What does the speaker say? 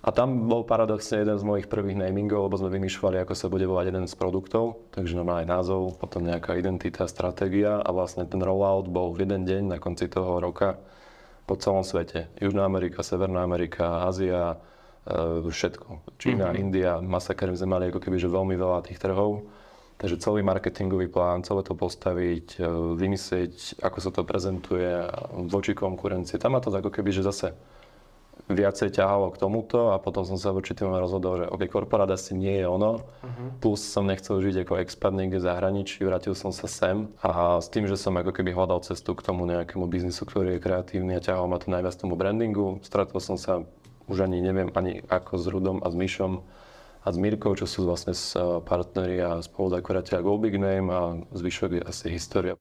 A tam bol paradoxne jeden z mojich prvých namingov, lebo sme vymýšľali, ako sa bude volať jeden z produktov, takže normálne názov, potom nejaká identita, stratégia a vlastne ten rollout bol v jeden deň na konci toho roka po celom svete. Južná Amerika, Severná Amerika, Ázia, všetko. Čína, India, masaker sme mali ako keby, že veľmi veľa tých trhov. Takže celý marketingový plán, celé to postaviť, vymyslieť, ako sa to prezentuje voči konkurencii. Tam ma to ako keby, že zase viacej ťahalo k tomuto a potom som sa v určitým rozhodol, že OK, korporát asi nie je ono. Plus som nechcel žiť ako expat niekde v zahraničí, vrátil som sa sem a s tým, že som ako keby hľadal cestu k tomu nejakému biznisu, ktorý je kreatívny a ťahal ma to najviac tomu brandingu. Stretol som sa už ani neviem ani ako s Rudom a s Mišom a s Mírkou, čo sú vlastne partneri a spoluzakladateľia Go Big Name a zvyšok je asi história.